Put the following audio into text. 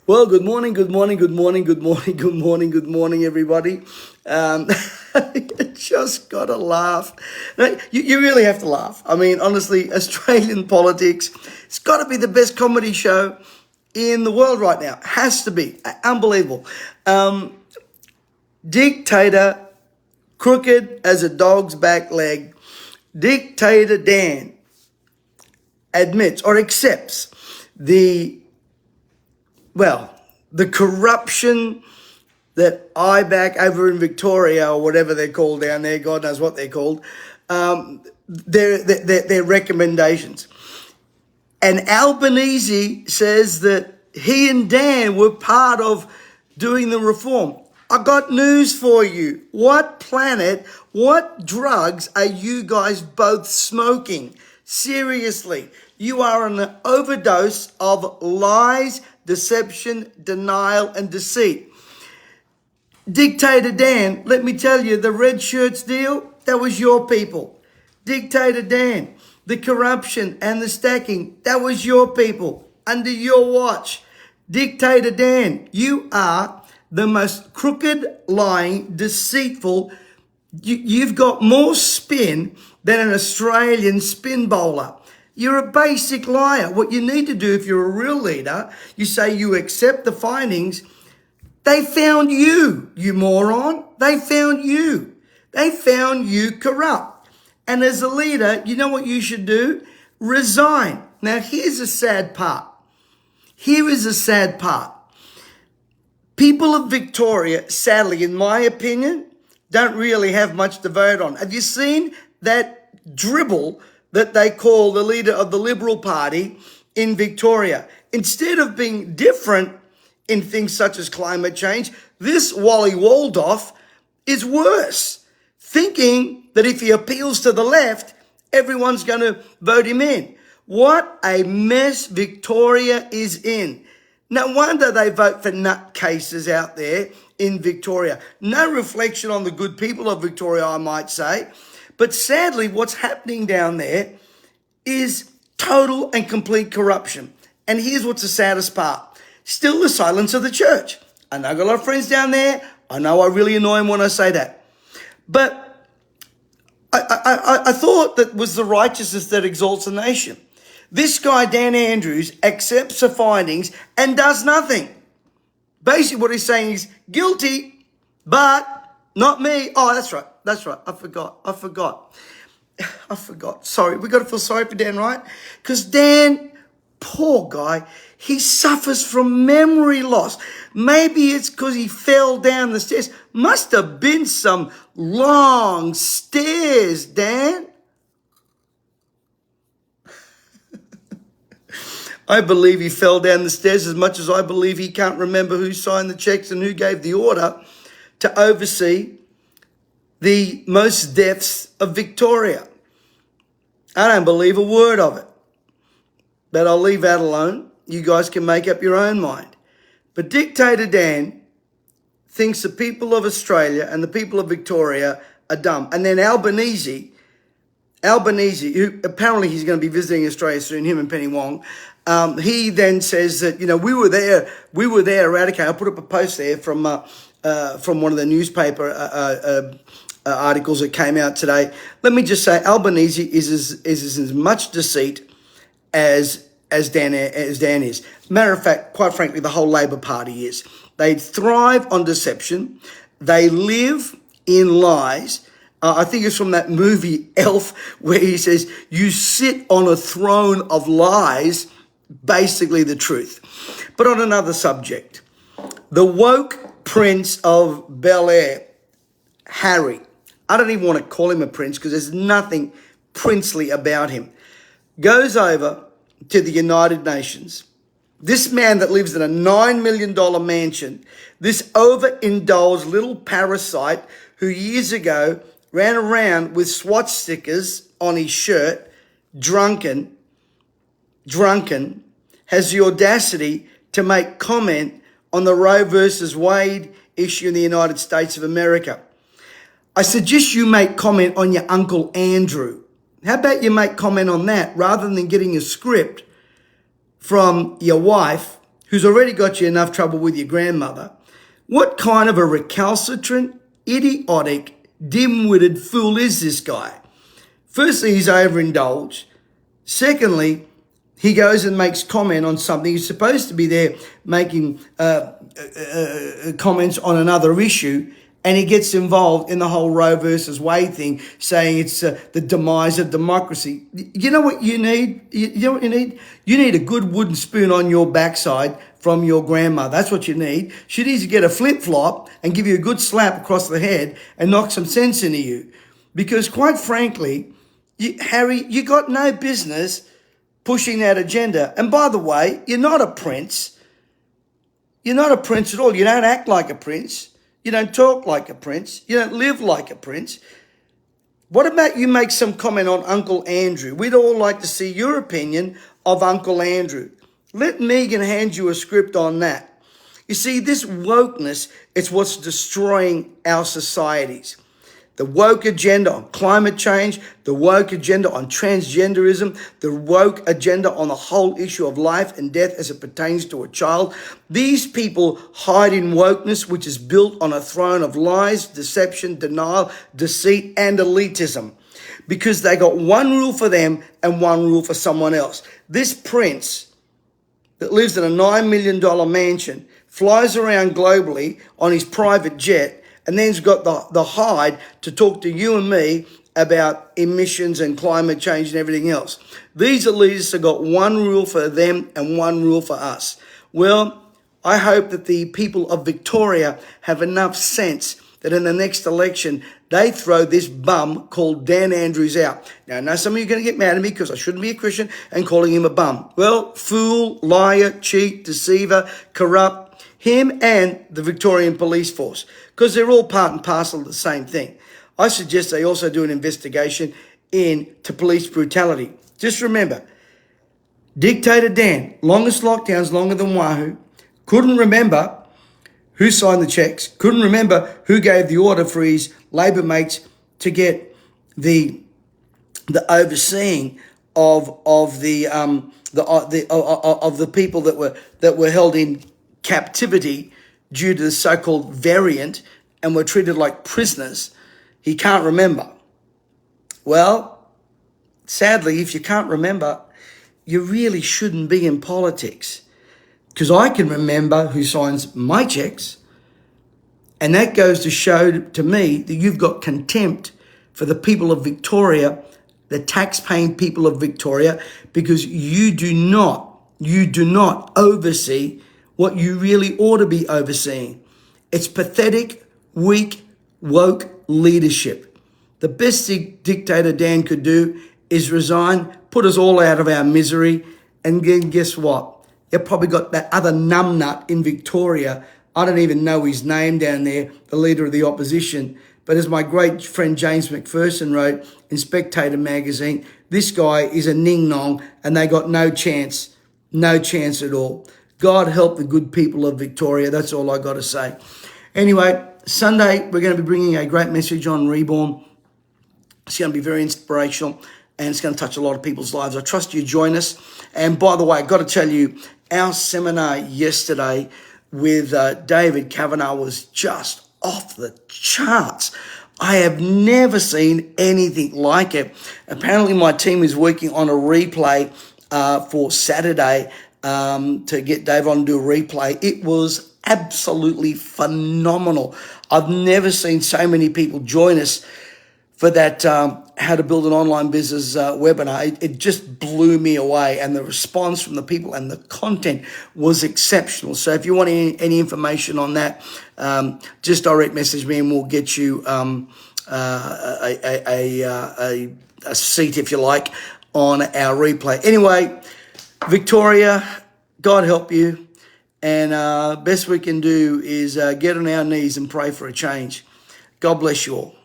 Well, good morning, good morning, good morning, good morning, good morning, good morning, everybody. You just got to laugh. No, you really have to laugh. I mean, honestly, Australian politics, it's got to be the best comedy show in the world right now. Has to be. Unbelievable. Dictator, crooked as a dog's back leg. Dictator Dan admits or accepts the the corruption that I back over in Victoria or whatever they're called down there, God knows what they're called, their recommendations. And Albanese says that he and Dan were part of doing the reform. I got news for you. What planet, what drugs are you guys both smoking? Seriously, you are on an overdose of lies, deception, denial, and deceit. Dictator Dan, let me tell you, the red shirts deal, that was your people. Dictator Dan, the corruption and the stacking, that was your people, under your watch. Dictator Dan, you are the most crooked, lying, deceitful. You've got more spin than an Australian spin bowler. You're a basic liar. What you need to do if you're a real leader, you say you accept the findings. They found you, you moron. They found you. They found you corrupt. And as a leader, you know what you should do? Resign. Now, here's a sad part. Here is a sad part. People of Victoria, sadly, in my opinion, don't really have much to vote on. Have you seen that dribble that they call the leader of the Liberal Party in Victoria? Instead of being different in things such as climate change, this Wally Waldorf is worse, thinking that if he appeals to the left, everyone's going to vote him in. What a mess Victoria is in. No wonder they vote for nutcases out there in Victoria. No reflection on the good people of Victoria, I might say. But sadly, what's happening down there is total and complete corruption. And here's what's the saddest part. Still the silence of the church. I know I've got a lot of friends down there. I know I really annoy them when I say that. But I thought that was the righteousness that exalts a nation. This guy, Dan Andrews, accepts the findings and does nothing. Basically what he's saying is guilty, but not me. Oh, that's right. I forgot. Sorry, we got to feel sorry for Dan, right? Because Dan, poor guy, he suffers from memory loss. Maybe it's because he fell down the stairs. Must have been some long stairs, Dan. I believe he fell down the stairs as much as I believe he can't remember who signed the checks and who gave the order to oversee the most deaths of Victoria. I don't believe a word of it. But I'll leave that alone. You guys can make up your own mind. But Dictator Dan thinks the people of Australia and the people of Victoria are dumb. And then Albanese, who apparently he's going to be visiting Australia soon, him and Penny Wong, he then says that, we were there, Eradicate. I put up a post there from one of the newspaper articles that came out today. Let me just say, Albanese is as much deceit as Dan is. Matter of fact, quite frankly, the whole Labor Party is. They thrive on deception. They live in lies. I think it's from that movie Elf, where he says, you sit on a throne of lies, basically the truth. But on another subject, the woke Prince of Bel-Air, Harry, I don't even want to call him a prince because there's nothing princely about him, goes over to the United Nations. This man that lives in a $9 million mansion, this overindulged little parasite who years ago ran around with SWAT stickers on his shirt, drunken, has the audacity to make comment on the Roe versus Wade issue in the United States of America. I suggest you make comment on your Uncle Andrew. How about you make comment on that rather than getting a script from your wife who's already got you enough trouble with your grandmother, what kind of a recalcitrant, idiotic, dim-witted fool is this guy? Firstly, he's overindulged. Secondly, he goes and makes comment on something. He's supposed to be there making comments on another issue, and he gets involved in the whole Roe versus Wade thing, saying it's the demise of democracy. You know what you need? You know what you need? You need a good wooden spoon on your backside from your grandma. That's what you need. She needs to get a flip-flop and give you a good slap across the head and knock some sense into you. Because quite frankly, Harry, you got no business pushing that agenda. And by the way, you're not a prince. You're not a prince at all. You don't act like a prince. You don't talk like a prince. You don't live like a prince. What about you make some comment on Uncle Andrew? We'd all like to see your opinion of Uncle Andrew. Let Megan hand you a script on that. You see, this wokeness, it's what's destroying our societies. The woke agenda on climate change, the woke agenda on transgenderism, the woke agenda on the whole issue of life and death as it pertains to a child. These people hide in wokeness, which is built on a throne of lies, deception, denial, deceit, and elitism. Because they got one rule for them and one rule for someone else. This prince that lives in a $9 million mansion, flies around globally on his private jet, and then's got the hide to talk to you and me about emissions and climate change and everything else. These elitists have got one rule for them and one rule for us. Well, I hope that the people of Victoria have enough sense that in the next election, they throw this bum called Dan Andrews out. Now, I know some of you are going to get mad at me because I shouldn't be a Christian and calling him a bum. Well, fool, liar, cheat, deceiver, corrupt, him and the Victorian Police Force, because they're all part and parcel of the same thing. I suggest they also do an investigation into police brutality. Just remember, Dictator Dan, longest lockdowns, longer than Wahoo, couldn't remember who signed the checks, couldn't remember who gave the order for his Labor mates to get the overseeing of the people that were held in captivity due to the so-called variant and were treated like prisoners. He can't remember. Well, sadly, if you can't remember, you really shouldn't be in politics, because I can remember who signs my checks, and that goes to show to me that you've got contempt for the people of Victoria, the tax-paying people of Victoria, because you do not oversee what you really ought to be overseeing. It's pathetic, weak, woke leadership. The best thing Dictator Dan could do is resign, put us all out of our misery, and then guess what? You've probably got that other numbnut in Victoria. I don't even know his name down there, the leader of the opposition. But as my great friend James McPherson wrote in Spectator magazine, this guy is a ning-nong and they got no chance at all. God help the good people of Victoria. That's all I got to say. Anyway, Sunday, we're going to be bringing a great message on Reborn. It's going to be very inspirational and it's going to touch a lot of people's lives. I trust you join us. And by the way, I've got to tell you, our seminar yesterday with David Kavanagh was just off the charts. I have never seen anything like it. Apparently, my team is working on a replay for Saturday to get Dave on and do a replay. It was absolutely phenomenal. I've never seen so many people join us for that How to Build an Online Business webinar. It just blew me away, and the response from the people and the content was exceptional. So if you want any information on that, just direct message me and we'll get you a seat, if you like, on our replay. Anyway, Victoria, God help you. And best we can do is get on our knees and pray for a change. God bless you all.